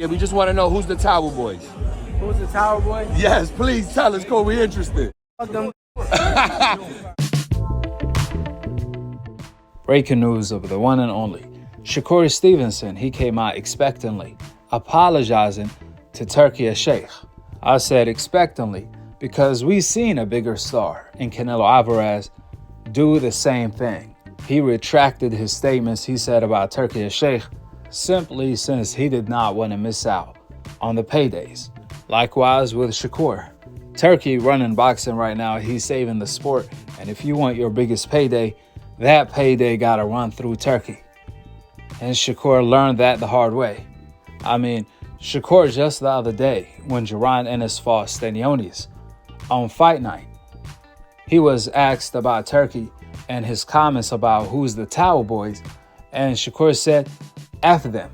Yeah, we just want to know who's the Tower Boys. Who's the Tower Boy? Yes, please tell us, Cole. We're interested. Fuck them. Breaking news of the one and only Shakur Stevenson. He came out expectantly, apologizing to Turki Alalshikh. I said expectantly because we've seen a bigger star in Canelo Alvarez do the same thing. He retracted his statements he said about Turki Alalshikh simply since he did not want to miss out on the paydays. Likewise with Shakur. Turki running boxing right now, he's saving the sport, and if you want your biggest payday, that payday gotta run through Turki. And Shakur learned that the hard way. I mean, Shakur just the other day, when Jaron Ennis fought Stanionis on fight night, he was asked about Turki and his comments about who's the Tower Boys, and Shakur said, F them.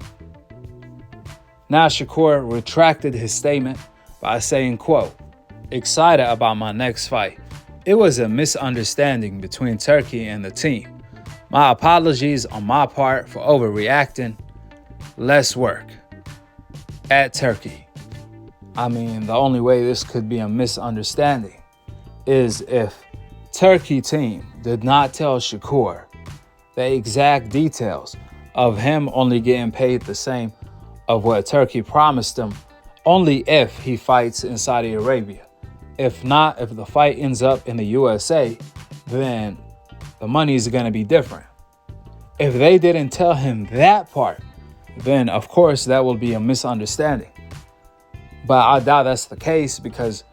Now Shakur retracted his statement by saying, quote, excited about my next fight. It was a misunderstanding between Turki and the team. My apologies on my part for overreacting. Less work. At Turki. I mean, the only way this could be a misunderstanding is if Turki team did not tell Shakur the exact details of him only getting paid the same of what Turki promised him only if he fights in Saudi Arabia. If not, if the fight ends up in the USA, then the money is going to be different. If they didn't tell him that part, then of course that will be a misunderstanding. But I doubt that's the case because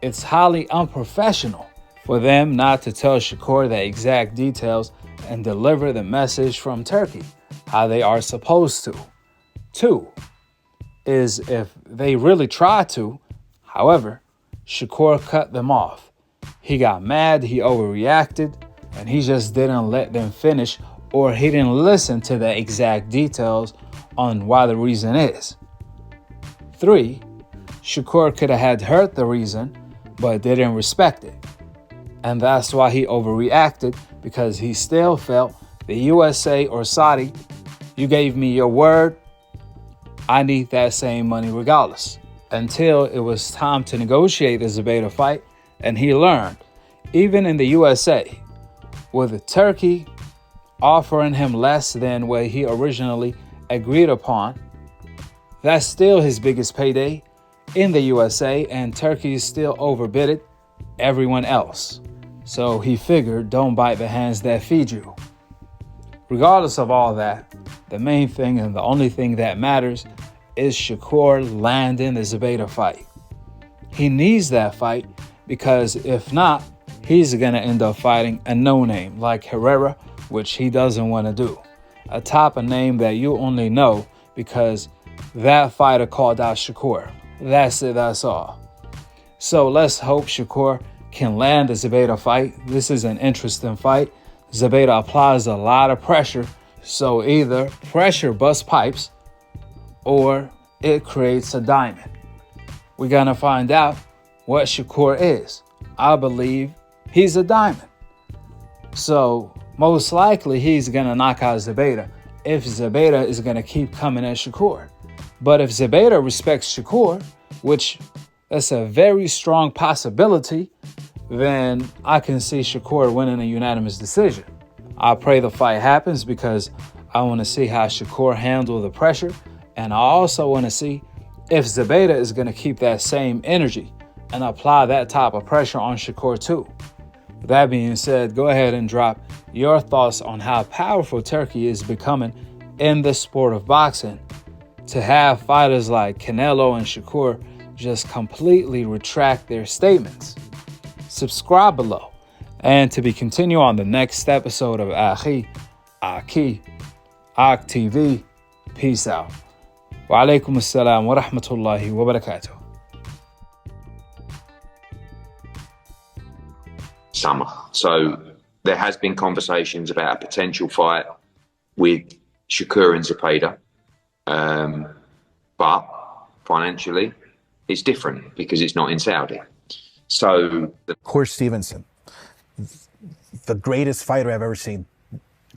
it's highly unprofessional for them not to tell Shakur the exact details and deliver the message from Turki how they are supposed to. Two is if they really tried to, however, Shakur cut them off. He got mad, he overreacted, and he just didn't let them finish, or he didn't listen to the exact details on why the reason is. Three, Shakur could have had heard the reason, but didn't respect it. And that's why he overreacted, because he still felt the USA or Saudi, you gave me your word, I need that same money regardless. Until it was time to negotiate the Zepeda fight, and he learned, even in the USA, with Turki offering him less than what he originally agreed upon, that's still his biggest payday in the USA, and Turki still overbidded everyone else. So he figured, don't bite the hands that feed you. Regardless of all that, the main thing and the only thing that matters is Shakur landing the Zepeda fight. He needs that fight because if not, he's going to end up fighting a no-name like Herrera, which he doesn't want to do. A top name that you only know because that fighter called out Shakur. That's it, that's all. So let's hope Shakur can land the Zepeda fight. This is an interesting fight. Zepeda applies a lot of pressure, so either pressure busts pipes or it creates a diamond. We're gonna find out what Shakur is. I believe he's a diamond. So most likely he's gonna knock out Zepeda if Zepeda is gonna keep coming at Shakur. But if Zepeda respects Shakur, which that's a very strong possibility, then I can see Shakur winning a unanimous decision. I pray the fight happens because I want to see how Shakur handle the pressure, and I also want to see if Zepeda is going to keep that same energy and apply that type of pressure on Shakur too. With that being said, go ahead and drop your thoughts on how powerful Turki is becoming in the sport of boxing to have fighters like Canelo and Shakur just completely retract their statements. Subscribe below. And to be continued on the next episode of Akhi, Akhi TV. Peace out. Wa alaikum assalam wa rahmatullahi wa barakatuh. Summer. So there has been conversations about a potential fight with Shakur and Zepeda. But financially, it's different because it's not in Saudi. So Shakur Stevenson, the greatest fighter I've ever seen.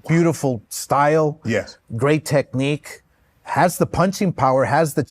Beautiful style, yes, great technique, has the punching power, has the